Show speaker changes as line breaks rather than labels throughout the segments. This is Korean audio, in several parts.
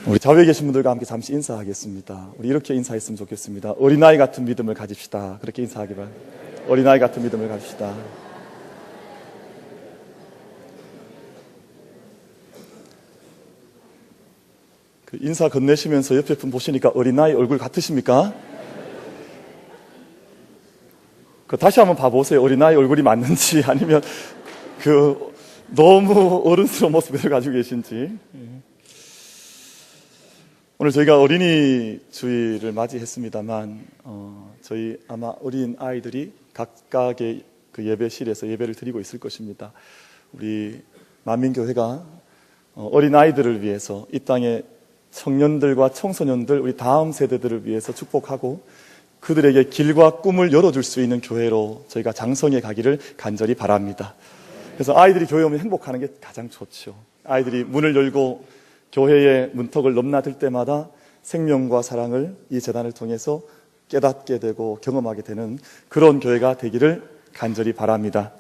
우리 좌우에 계신 분들과 함께 잠시 인사하겠습니다. 우리 이렇게 인사했으면 좋겠습니다. 어린아이 같은 믿음을 가집시다. 그렇게 인사하기 바랍니다. 어린아이 같은 믿음을 가집시다. 그 인사 건네시면서 옆에 분 보시니까 어린아이 얼굴 같으십니까? 그 다시 한번 봐보세요. 어린아이 얼굴이 맞는지 아니면 너무 어른스러운 모습을 가지고 계신지. 오늘 저희가 어린이 주일을 맞이했습니다만 저희 아마 어린 아이들이 각각의 그 예배실에서 예배를 드리고 있을 것입니다. 우리 만민교회가 어린 아이들을 위해서 이 땅의 청년들과 청소년들, 우리 다음 세대들을 위해서 축복하고 그들에게 길과 꿈을 열어줄 수 있는 교회로 저희가 장성해 가기를 간절히 바랍니다. 그래서 아이들이 교회 오면 행복하는 게 가장 좋죠. 아이들이 문을 열고 교회의 문턱을 넘나들 때마다 생명과 사랑을 이 재단을 통해서 깨닫게 되고 경험하게 되는 그런 교회가 되기를 간절히 바랍니다.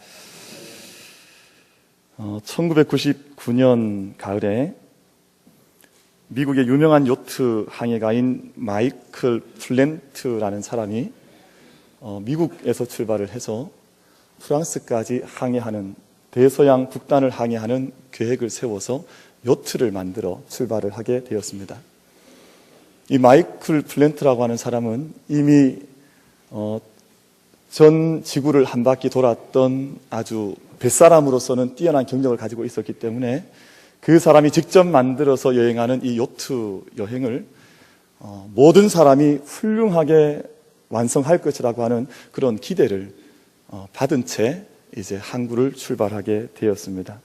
1999년 가을에 미국의 유명한 요트 항해가인 마이클 플랜트라는 사람이 미국에서 출발을 해서 프랑스까지 항해하는 대서양 북단을 항해하는 계획을 세워서 요트를 만들어 출발을 하게 되었습니다. 이 마이클 플랜트라고 하는 사람은 이미 전 지구를 한 바퀴 돌았던 아주 뱃사람으로서는 뛰어난 경력을 가지고 있었기 때문에 그 사람이 직접 만들어서 여행하는 이 요트 여행을 모든 사람이 훌륭하게 완성할 것이라고 하는 그런 기대를 받은 채 이제 항구를 출발하게 되었습니다.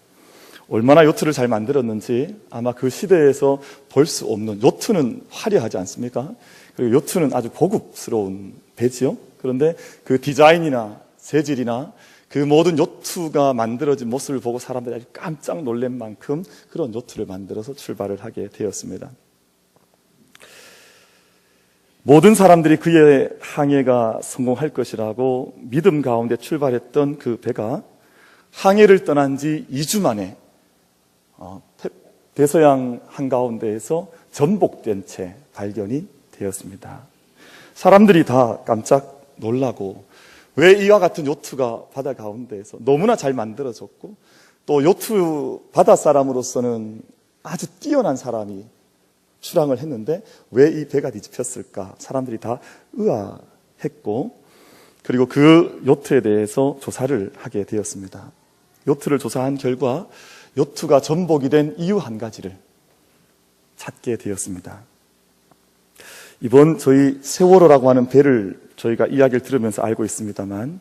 얼마나 요트를 잘 만들었는지 아마 그 시대에서 볼 수 없는, 요트는 화려하지 않습니까? 그리고 요트는 아주 고급스러운 배지요. 그런데 그 디자인이나 재질이나 그 모든 요트가 만들어진 모습을 보고 사람들이 아주 깜짝 놀란 만큼 그런 요트를 만들어서 출발을 하게 되었습니다. 모든 사람들이 그의 항해가 성공할 것이라고 믿음 가운데 출발했던 그 배가 항해를 떠난 지 2주 만에 대서양 한가운데에서 전복된 채 발견이 되었습니다. 사람들이 다 깜짝 놀라고 왜 이와 같은 요트가 바다 가운데에서 너무나 잘 만들어졌고 또 요트 바다 사람으로서는 아주 뛰어난 사람이 출항을 했는데 왜 이 배가 뒤집혔을까? 사람들이 다 의아했고 그리고 그 요트에 대해서 조사를 하게 되었습니다. 요트를 조사한 결과 요트가 전복이 된 이유 한 가지를 찾게 되었습니다. 이번 저희 세월호라고 하는 배를 저희가 이야기를 들으면서 알고 있습니다만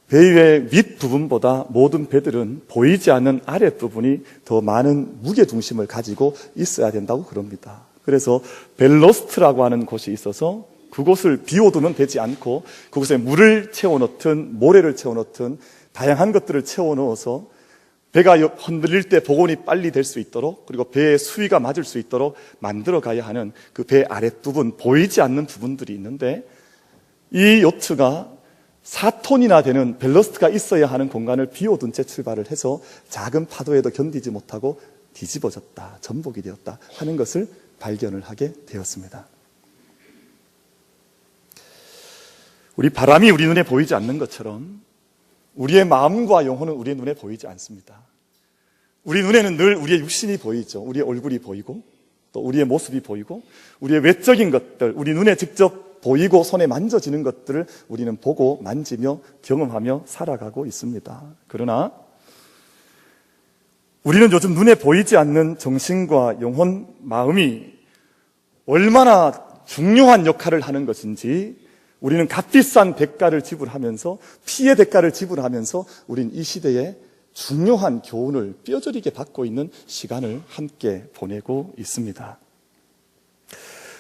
배의 밑부분보다 모든 배들은 보이지 않는 아랫부분이 더 많은 무게중심을 가지고 있어야 된다고 그럽니다. 그래서 벨로스트라고 하는 곳이 있어서 그곳을 비워두면 되지 않고 그곳에 물을 채워넣든 모래를 채워넣든 다양한 것들을 채워넣어서 배가 흔들릴 때 복원이 빨리 될 수 있도록 그리고 배의 수위가 맞을 수 있도록 만들어 가야 하는 그 배 아랫부분, 보이지 않는 부분들이 있는데 이 요트가 4톤이나 되는 벨러스트가 있어야 하는 공간을 비워둔 채 출발을 해서 작은 파도에도 견디지 못하고 뒤집어졌다, 전복이 되었다 하는 것을 발견을 하게 되었습니다. 우리 바람이 우리 눈에 보이지 않는 것처럼 우리의 마음과 영혼은 우리의 눈에 보이지 않습니다. 우리 눈에는 늘 우리의 육신이 보이죠. 우리의 얼굴이 보이고 또 우리의 모습이 보이고 우리의 외적인 것들, 우리 눈에 직접 보이고 손에 만져지는 것들을 우리는 보고 만지며 경험하며 살아가고 있습니다. 그러나 우리는 요즘 눈에 보이지 않는 정신과 영혼, 마음이 얼마나 중요한 역할을 하는 것인지 우리는 값비싼 대가를 지불하면서 피해 대가를 지불하면서 우린 이 시대에 중요한 교훈을 뼈저리게 받고 있는 시간을 함께 보내고 있습니다.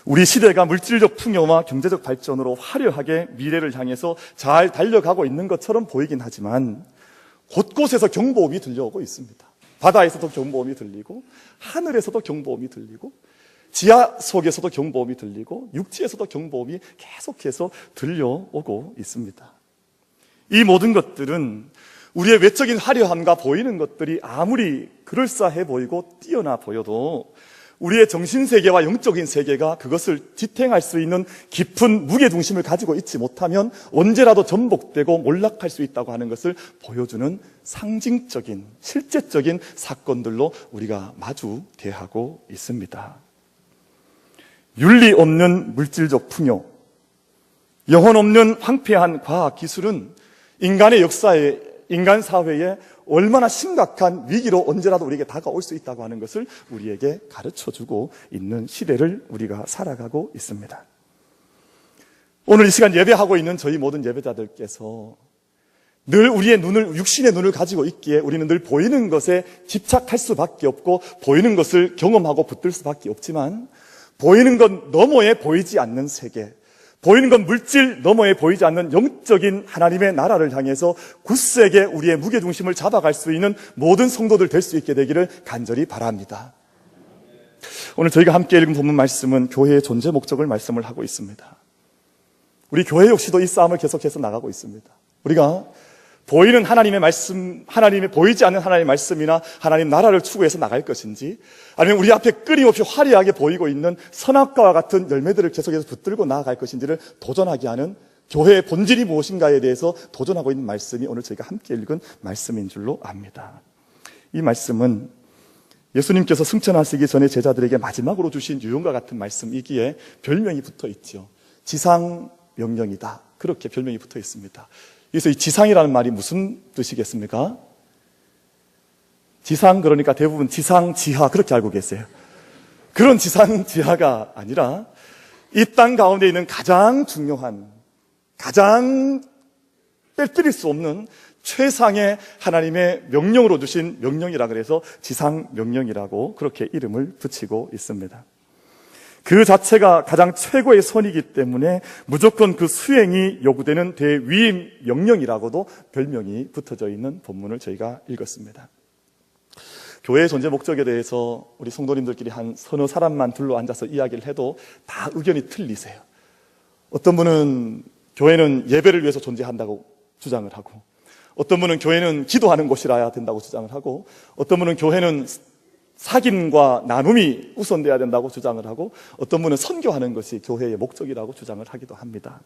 우리 시대가 물질적 풍요와 경제적 발전으로 화려하게 미래를 향해서 잘 달려가고 있는 것처럼 보이긴 하지만 곳곳에서 경보음이 들려오고 있습니다. 바다에서도 경보음이 들리고 하늘에서도 경보음이 들리고 지하 속에서도 경보음이 들리고 육지에서도 경보음이 계속해서 들려오고 있습니다. 이 모든 것들은 우리의 외적인 화려함과 보이는 것들이 아무리 그럴싸해 보이고 뛰어나 보여도 우리의 정신세계와 영적인 세계가 그것을 지탱할 수 있는 깊은 무게중심을 가지고 있지 못하면 언제라도 전복되고 몰락할 수 있다고 하는 것을 보여주는 상징적인, 실제적인 사건들로 우리가 마주 대하고 있습니다. 윤리 없는 물질적 풍요, 영혼 없는 황폐한 과학기술은 인간의 역사에, 인간 사회에 얼마나 심각한 위기로 언제라도 우리에게 다가올 수 있다고 하는 것을 우리에게 가르쳐주고 있는 시대를 우리가 살아가고 있습니다. 오늘 이 시간 예배하고 있는 저희 모든 예배자들께서 늘 우리의 눈을, 육신의 눈을 가지고 있기에 우리는 늘 보이는 것에 집착할 수밖에 없고 보이는 것을 경험하고 붙들 수밖에 없지만 보이는 것 너머에 보이지 않는 세계, 보이는 건 물질 너머에 보이지 않는 영적인 하나님의 나라를 향해서 굳세게 우리의 무게중심을 잡아갈 수 있는 모든 성도들 될 수 있게 되기를 간절히 바랍니다. 오늘 저희가 함께 읽은 본문 말씀은 교회의 존재 목적을 말씀을 하고 있습니다. 우리 교회 역시도 이 싸움을 계속해서 나가고 있습니다. 우리가 보이는 하나님의 말씀, 보이지 않는 하나님의 말씀이나 하나님 나라를 추구해서 나갈 것인지, 아니면 우리 앞에 끊임없이 화려하게 보이고 있는 선악과와 같은 열매들을 계속해서 붙들고 나아갈 것인지를 도전하게 하는 교회의 본질이 무엇인가에 대해서 도전하고 있는 말씀이 오늘 저희가 함께 읽은 말씀인 줄로 압니다. 이 말씀은 예수님께서 승천하시기 전에 제자들에게 마지막으로 주신 유언과 같은 말씀이기에 별명이 붙어 있죠. 지상명령이다. 그렇게 별명이 붙어 있습니다. 그래서 이 지상이라는 말이 무슨 뜻이겠습니까? 지상, 그러니까 대부분 지상, 지하 그렇게 알고 계세요. 그런 지상, 지하가 아니라 이 땅 가운데 있는 가장 중요한, 가장 빼뜨릴 수 없는 최상의 하나님의 명령으로 주신 명령이라 그래서 지상명령이라고 그렇게 이름을 붙이고 있습니다. 그 자체가 가장 최고의 선이기 때문에 무조건 그 수행이 요구되는 대위임 명령이라고도 별명이 붙어져 있는 본문을 저희가 읽었습니다. 교회의 존재 목적에 대해서 우리 성도님들끼리 한 서너 사람만 둘러앉아서 이야기를 해도 다 의견이 틀리세요. 어떤 분은 교회는 예배를 위해서 존재한다고 주장을 하고, 어떤 분은 교회는 기도하는 곳이라야 된다고 주장을 하고, 어떤 분은 교회는 사귐과 나눔이 우선돼야 된다고 주장을 하고, 어떤 분은 선교하는 것이 교회의 목적이라고 주장을 하기도 합니다.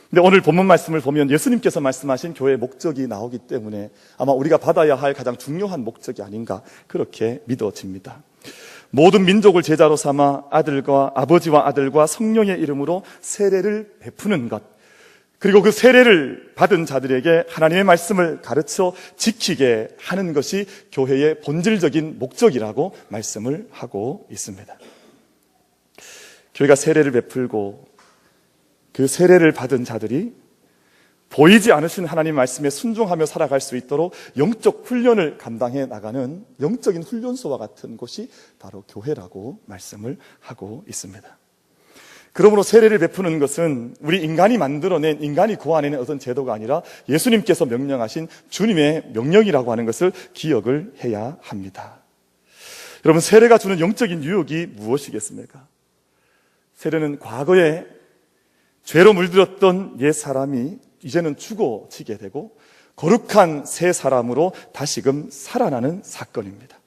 근데 오늘 본문 말씀을 보면 예수님께서 말씀하신 교회의 목적이 나오기 때문에 아마 우리가 받아야 할 가장 중요한 목적이 아닌가 그렇게 믿어집니다. 모든 민족을 제자로 삼아 아버지와 아들과 성령의 이름으로 세례를 베푸는 것, 그리고 그 세례를 받은 자들에게 하나님의 말씀을 가르쳐 지키게 하는 것이 교회의 본질적인 목적이라고 말씀을 하고 있습니다. 교회가 세례를 베풀고 그 세례를 받은 자들이 보이지 않으신 하나님 말씀에 순종하며 살아갈 수 있도록 영적 훈련을 감당해 나가는 영적인 훈련소와 같은 곳이 바로 교회라고 말씀을 하고 있습니다. 그러므로 세례를 베푸는 것은 우리 인간이 만들어낸, 인간이 고안해낸 어떤 제도가 아니라 예수님께서 명령하신 주님의 명령이라고 하는 것을 기억을 해야 합니다. 여러분, 세례가 주는 영적인 유혹이 무엇이겠습니까? 세례는 과거에 죄로 물들었던 옛 사람이 이제는 죽어지게 되고 거룩한 새 사람으로 다시금 살아나는 사건입니다.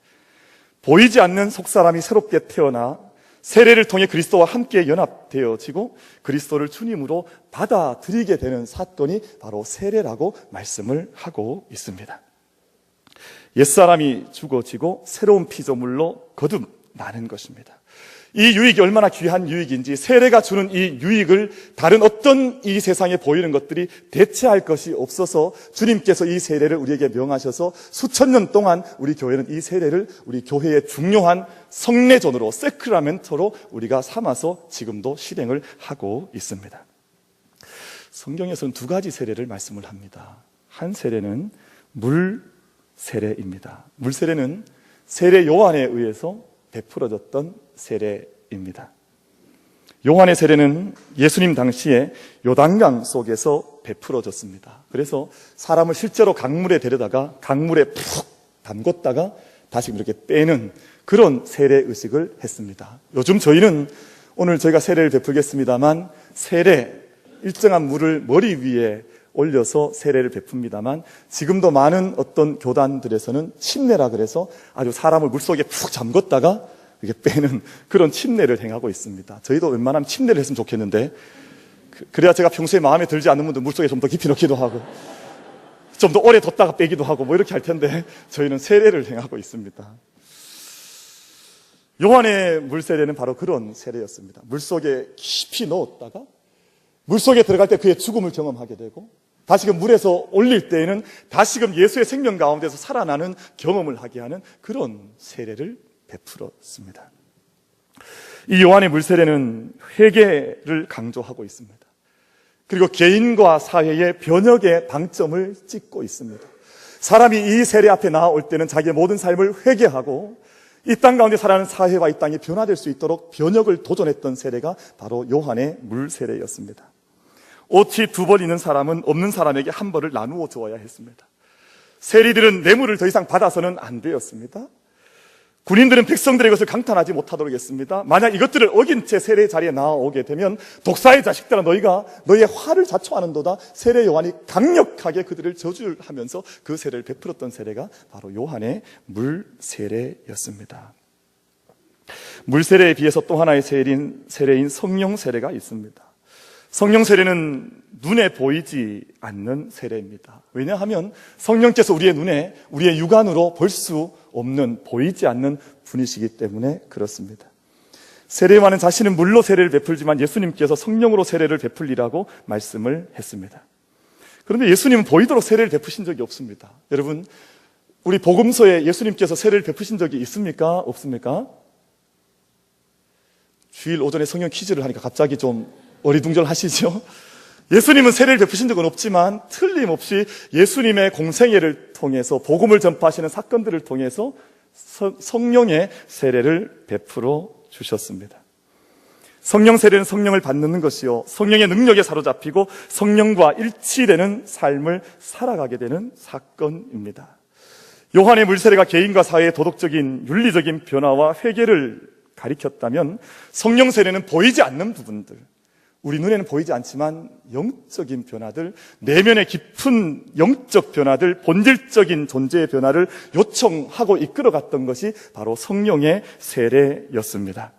보이지 않는 속사람이 새롭게 태어나 세례를 통해 그리스도와 함께 연합되어지고 그리스도를 주님으로 받아들이게 되는 사건이 바로 세례라고 말씀을 하고 있습니다. 옛사람이 죽어지고 새로운 피조물로 거듭나는 것입니다. 이 유익이 얼마나 귀한 유익인지, 세례가 주는 이 유익을 다른 어떤 이 세상에 보이는 것들이 대체할 것이 없어서 주님께서 이 세례를 우리에게 명하셔서 수천 년 동안 우리 교회는 이 세례를 우리 교회의 중요한 성례전으로, 세크라멘토로 우리가 삼아서 지금도 실행을 하고 있습니다. 성경에서는 두 가지 세례를 말씀을 합니다. 한 세례는 물 세례입니다. 물 세례는 세례 요한에 의해서 베풀어졌던 세례입니다. 요한의 세례는 예수님 당시에 요단강 속에서 베풀어졌습니다. 그래서 사람을 실제로 강물에 데려다가 강물에 푹 담궜다가 다시 이렇게 빼는 그런 세례 의식을 했습니다. 요즘 저희는 오늘 저희가 세례를 베풀겠습니다만 세례, 일정한 물을 머리 위에 올려서 세례를 베풉니다만 지금도 많은 어떤 교단들에서는 침례라 그래서 아주 사람을 물속에 푹 잠궜다가 이게 빼는 그런 침례를 행하고 있습니다. 저희도 웬만하면 침례를 했으면 좋겠는데, 그래야 제가 평소에 마음에 들지 않는 분들 물속에 좀 더 깊이 넣기도 하고 좀 더 오래 뒀다가 빼기도 하고 뭐 이렇게 할 텐데, 저희는 세례를 행하고 있습니다. 요한의 물세례는 바로 그런 세례였습니다. 물속에 깊이 넣었다가 물속에 들어갈 때 그의 죽음을 경험하게 되고, 다시금 물에서 올릴 때에는 다시금 예수의 생명 가운데서 살아나는 경험을 하게 하는 그런 세례를 베풀었습니다. 이 요한의 물세례는 회개를 강조하고 있습니다. 그리고 개인과 사회의 변혁의 방점을 찍고 있습니다. 사람이 이 세례 앞에 나올 때는 자기의 모든 삶을 회개하고 이 땅 가운데 살아가는 사회와 이 땅이 변화될 수 있도록 변혁을 도전했던 세례가 바로 요한의 물세례였습니다. 옷이 2벌 있는 사람은 없는 사람에게 1벌을 나누어 주어야 했습니다. 세리들은 뇌물을 더 이상 받아서는 안 되었습니다. 군인들은 백성들의 것을 강탈하지 못하도록 했습니다. 만약 이것들을 어긴 채 세례 자리에 나오게 되면 독사의 자식들아 너희가 너희의 화를 자초하는도다. 세례 요한이 강력하게 그들을 저주하면서 그 세례를 베풀었던 세례가 바로 요한의 물세례였습니다. 물세례에 비해서 또 하나의 세례인 성령 세례가 있습니다. 성령 세례는 눈에 보이지 않는 세례입니다. 왜냐하면 성령께서 우리의 눈에, 우리의 육안으로 볼 수 없는, 보이지 않는 분이시기 때문에 그렇습니다. 세례요한은 자신은 물로 세례를 베풀지만 예수님께서 성령으로 세례를 베풀리라고 말씀을 했습니다. 그런데 예수님은 보이도록 세례를 베푸신 적이 없습니다. 여러분, 우리 복음서에 예수님께서 세례를 베푸신 적이 있습니까? 없습니까? 주일 오전에 성령 퀴즈를 하니까 갑자기 좀 어리둥절하시죠? 예수님은 세례를 베푸신 적은 없지만 틀림없이 예수님의 공생애를 통해서 복음을 전파하시는 사건들을 통해서 성령의 세례를 베풀어 주셨습니다. 성령 세례는 성령을 받는 것이요, 성령의 능력에 사로잡히고 성령과 일치되는 삶을 살아가게 되는 사건입니다. 요한의 물세례가 개인과 사회의 도덕적인 윤리적인 변화와 회개를 가리켰다면, 성령 세례는 보이지 않는 부분들, 우리 눈에는 보이지 않지만 영적인 변화들, 내면의 깊은 영적 변화들, 본질적인 존재의 변화를 요청하고 이끌어갔던 것이 바로 성령의 세례였습니다.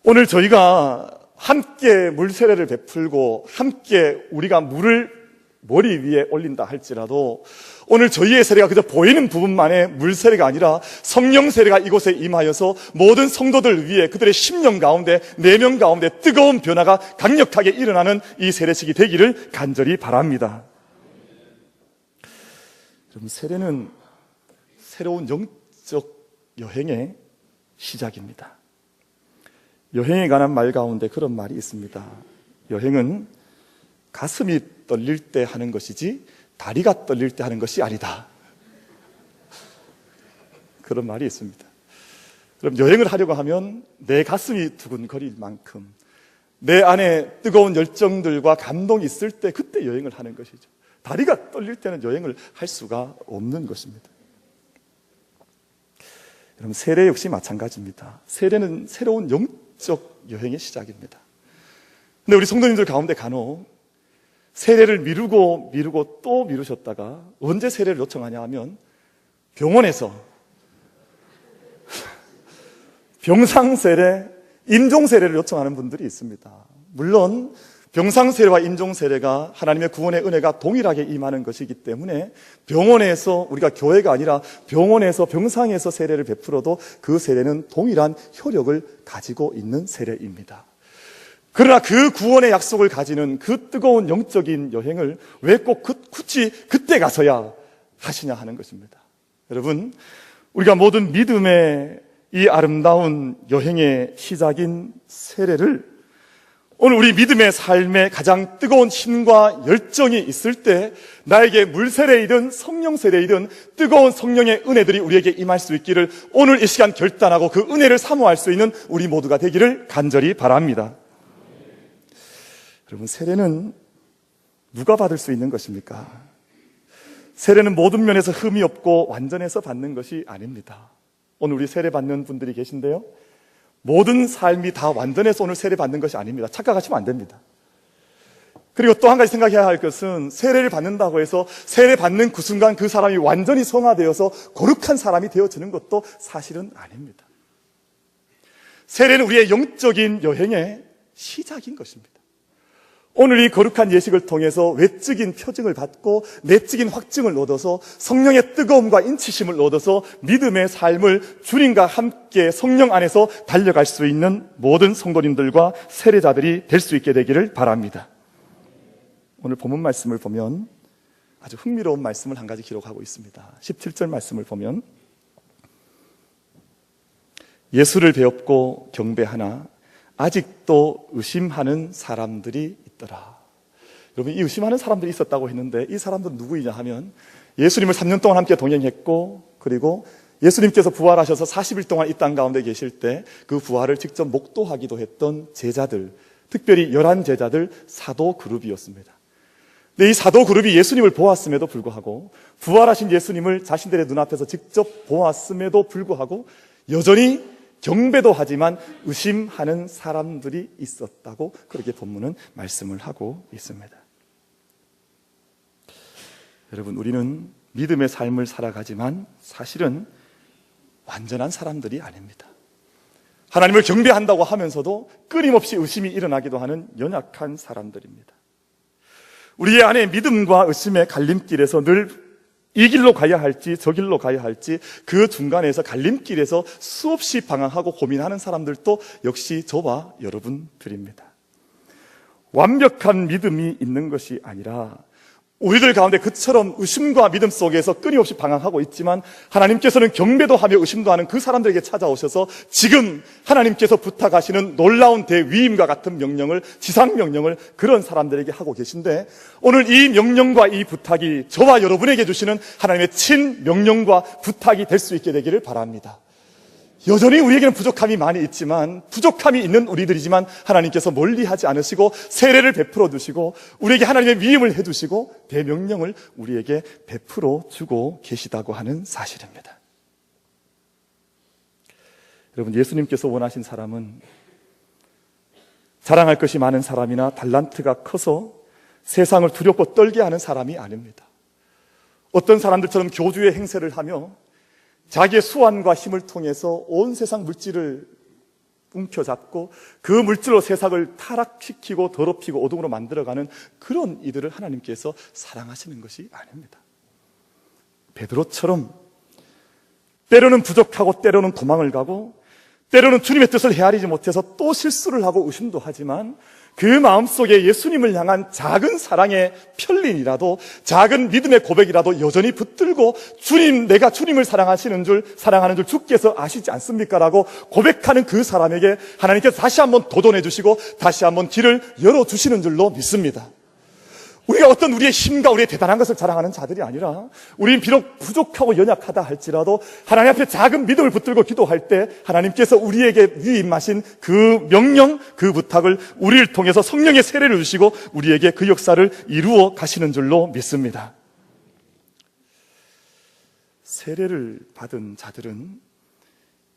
오늘 저희가 함께 물세례를 베풀고 함께 우리가 물을 머리 위에 올린다 할지라도 오늘 저희의 세례가 그저 보이는 부분만의 물세례가 아니라 성령 세례가 이곳에 임하여서 모든 성도들 위해 그들의 심령 가운데, 내면 가운데 뜨거운 변화가 강력하게 일어나는 이 세례식이 되기를 간절히 바랍니다. 여러분, 세례는 새로운 영적 여행의 시작입니다. 여행에 관한 말 가운데 그런 말이 있습니다. 여행은 가슴이 떨릴 때 하는 것이지 다리가 떨릴 때 하는 것이 아니다. 그런 말이 있습니다. 그럼 여행을 하려고 하면 내 가슴이 두근거릴 만큼 내 안에 뜨거운 열정들과 감동이 있을 때 그때 여행을 하는 것이죠. 다리가 떨릴 때는 여행을 할 수가 없는 것입니다. 여러분, 세례 역시 마찬가지입니다. 세례는 새로운 영적 여행의 시작입니다. 근데 우리 성도님들 가운데 간혹 세례를 미루고 또 미루셨다가 언제 세례를 요청하냐 하면 병원에서 병상세례, 임종세례를 요청하는 분들이 있습니다. 물론 병상세례와 임종세례가 하나님의 구원의 은혜가 동일하게 임하는 것이기 때문에 병원에서, 우리가 교회가 아니라 병원에서, 병상에서 세례를 베풀어도 그 세례는 동일한 효력을 가지고 있는 세례입니다. 그러나 그 구원의 약속을 가지는 그 뜨거운 영적인 여행을 왜 꼭 굳이 그때 가서야 하시냐 하는 것입니다. 여러분, 우리가 모든 믿음의 이 아름다운 여행의 시작인 세례를 오늘 우리 믿음의 삶에 가장 뜨거운 힘과 열정이 있을 때 나에게 물세례이든 성령세례이든 뜨거운 성령의 은혜들이 우리에게 임할 수 있기를 오늘 이 시간 결단하고 그 은혜를 사모할 수 있는 우리 모두가 되기를 간절히 바랍니다. 여러분, 세례는 누가 받을 수 있는 것입니까? 세례는 모든 면에서 흠이 없고 완전해서 받는 것이 아닙니다. 오늘 우리 세례 받는 분들이 계신데요, 모든 삶이 다 완전해서 오늘 세례 받는 것이 아닙니다. 착각하시면 안 됩니다. 그리고 또 한 가지 생각해야 할 것은 세례를 받는다고 해서 세례 받는 그 순간 그 사람이 완전히 성화되어서 거룩한 사람이 되어지는 것도 사실은 아닙니다. 세례는 우리의 영적인 여행의 시작인 것입니다. 오늘 이 거룩한 예식을 통해서 외적인 표징을 받고 내적인 확증을 얻어서 성령의 뜨거움과 인치심을 얻어서 믿음의 삶을 주님과 함께 성령 안에서 달려갈 수 있는 모든 성도님들과 세례자들이 될 수 있게 되기를 바랍니다. 오늘 본문 말씀을 보면 아주 흥미로운 말씀을 한 가지 기록하고 있습니다. 17절 말씀을 보면 예수를 배웠고 경배하나 아직도 의심하는 사람들이 있더라. 여러분, 이 의심하는 사람들이 있었다고 했는데 이 사람들은 누구이냐 하면 예수님을 3년 동안 함께 동행했고, 그리고 예수님께서 부활하셔서 40일 동안 이 땅 가운데 계실 때 그 부활을 직접 목도하기도 했던 제자들, 특별히 11제자들 사도 그룹이었습니다. 근데 이 사도 그룹이 예수님을 보았음에도 불구하고, 부활하신 예수님을 자신들의 눈앞에서 직접 보았음에도 불구하고 여전히 경배도 하지만 의심하는 사람들이 있었다고 그렇게 본문은 말씀을 하고 있습니다. 여러분, 우리는 믿음의 삶을 살아가지만 사실은 완전한 사람들이 아닙니다. 하나님을 경배한다고 하면서도 끊임없이 의심이 일어나기도 하는 연약한 사람들입니다. 우리의 안에 믿음과 의심의 갈림길에서 늘 이 길로 가야 할지 저 길로 가야 할지 그 중간에서 갈림길에서 수없이 방황하고 고민하는 사람들도 역시 저와 여러분들입니다. 완벽한 믿음이 있는 것이 아니라 우리들 가운데 그처럼 의심과 믿음 속에서 끊임없이 방황하고 있지만 하나님께서는 경배도 하며 의심도 하는 그 사람들에게 찾아오셔서 지금 하나님께서 부탁하시는 놀라운 대위임과 같은 명령을, 지상명령을 그런 사람들에게 하고 계신데, 오늘 이 명령과 이 부탁이 저와 여러분에게 주시는 하나님의 친명령과 부탁이 될 수 있게 되기를 바랍니다. 여전히 우리에게는 부족함이 많이 있지만, 부족함이 있는 우리들이지만 하나님께서 멀리하지 않으시고 세례를 베풀어 주시고 우리에게 하나님의 위임을 해주시고 대명령을 우리에게 베풀어 주고 계시다고 하는 사실입니다. 여러분, 예수님께서 원하신 사람은 자랑할 것이 많은 사람이나 달란트가 커서 세상을 두렵고 떨게 하는 사람이 아닙니다. 어떤 사람들처럼 교주의 행세를 하며 자기의 수완과 힘을 통해서 온 세상 물질을 움켜잡고 그 물질로 세상을 타락시키고 더럽히고 어둠으로 만들어가는 그런 이들을 하나님께서 사랑하시는 것이 아닙니다. 베드로처럼 때로는 부족하고 때로는 도망을 가고 때로는 주님의 뜻을 헤아리지 못해서 또 실수를 하고 의심도 하지만 그 마음속에 예수님을 향한 작은 사랑의 편린이라도, 작은 믿음의 고백이라도 여전히 붙들고 주님, 내가 주님을 사랑하는 줄 주께서 아시지 않습니까? 라고 고백하는 그 사람에게 하나님께서 다시 한번 도전해 주시고 다시 한번 길을 열어주시는 줄로 믿습니다. 우리가 어떤 우리의 힘과 우리의 대단한 것을 자랑하는 자들이 아니라, 우리는 비록 부족하고 연약하다 할지라도 하나님 앞에 작은 믿음을 붙들고 기도할 때 하나님께서 우리에게 위임하신 그 명령, 그 부탁을 우리를 통해서 성령의 세례를 주시고 우리에게 그 역사를 이루어 가시는 줄로 믿습니다. 세례를 받은 자들은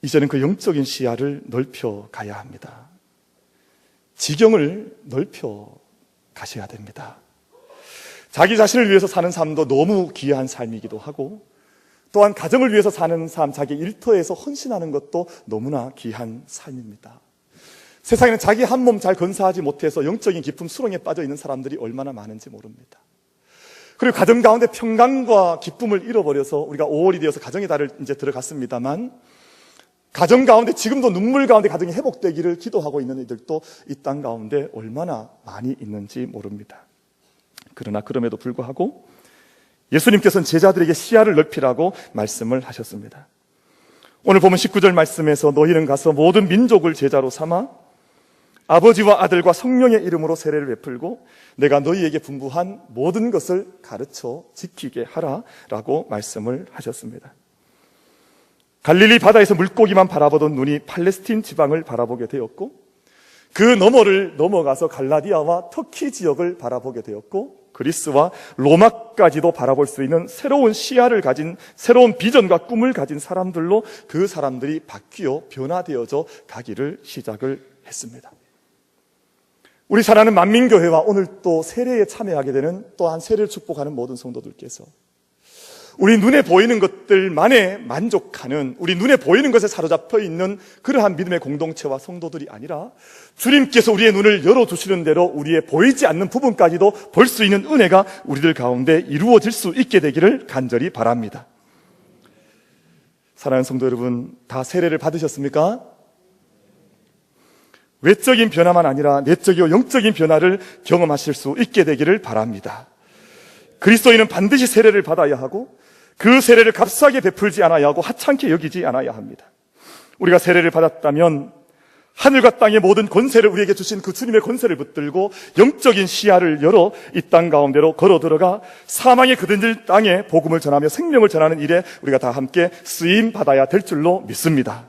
이제는 그 영적인 시야를 넓혀 가야 합니다. 지경을 넓혀 가셔야 됩니다. 자기 자신을 위해서 사는 삶도 너무 귀한 삶이기도 하고, 또한 가정을 위해서 사는 삶, 자기 일터에서 헌신하는 것도 너무나 귀한 삶입니다. 세상에는 자기 한 몸 잘 건사하지 못해서 영적인 깊은 수렁에 빠져 있는 사람들이 얼마나 많은지 모릅니다. 그리고 가정 가운데 평강과 기쁨을 잃어버려서, 우리가 5월이 되어서 가정의 달을 이제 들어갔습니다만, 가정 가운데 지금도 눈물 가운데 가정이 회복되기를 기도하고 있는 이들도 이 땅 가운데 얼마나 많이 있는지 모릅니다. 그러나 그럼에도 불구하고 예수님께서는 제자들에게 시야를 넓히라고 말씀을 하셨습니다. 오늘 보면 19절 말씀에서 너희는 가서 모든 민족을 제자로 삼아 아버지와 아들과 성령의 이름으로 세례를 베풀고 내가 너희에게 분부한 모든 것을 가르쳐 지키게 하라라고 말씀을 하셨습니다. 갈릴리 바다에서 물고기만 바라보던 눈이 팔레스틴 지방을 바라보게 되었고, 그 너머를 넘어가서 갈라디아와 터키 지역을 바라보게 되었고, 그리스와 로마까지도 바라볼 수 있는 새로운 시야를 가진, 새로운 비전과 꿈을 가진 사람들로 그 사람들이 바뀌어 변화되어져 가기를 시작을 했습니다. 우리 사랑하는 만민교회와 오늘 또 세례에 참여하게 되는, 또한 세례를 축복하는 모든 성도들께서 우리 눈에 보이는 것들만에 만족하는, 우리 눈에 보이는 것에 사로잡혀 있는 그러한 믿음의 공동체와 성도들이 아니라 주님께서 우리의 눈을 열어주시는 대로 우리의 보이지 않는 부분까지도 볼 수 있는 은혜가 우리들 가운데 이루어질 수 있게 되기를 간절히 바랍니다. 사랑하는 성도 여러분, 다 세례를 받으셨습니까? 외적인 변화만 아니라 내적이고 영적인 변화를 경험하실 수 있게 되기를 바랍니다. 그리스도인은 반드시 세례를 받아야 하고 그 세례를 값싸게 베풀지 않아야 하고 하찮게 여기지 않아야 합니다. 우리가 세례를 받았다면 하늘과 땅의 모든 권세를 우리에게 주신 그 주님의 권세를 붙들고 영적인 시야를 열어 이 땅 가운데로 걸어 들어가 사망의 그든질 땅에 복음을 전하며 생명을 전하는 일에 우리가 다 함께 쓰임 받아야 될 줄로 믿습니다.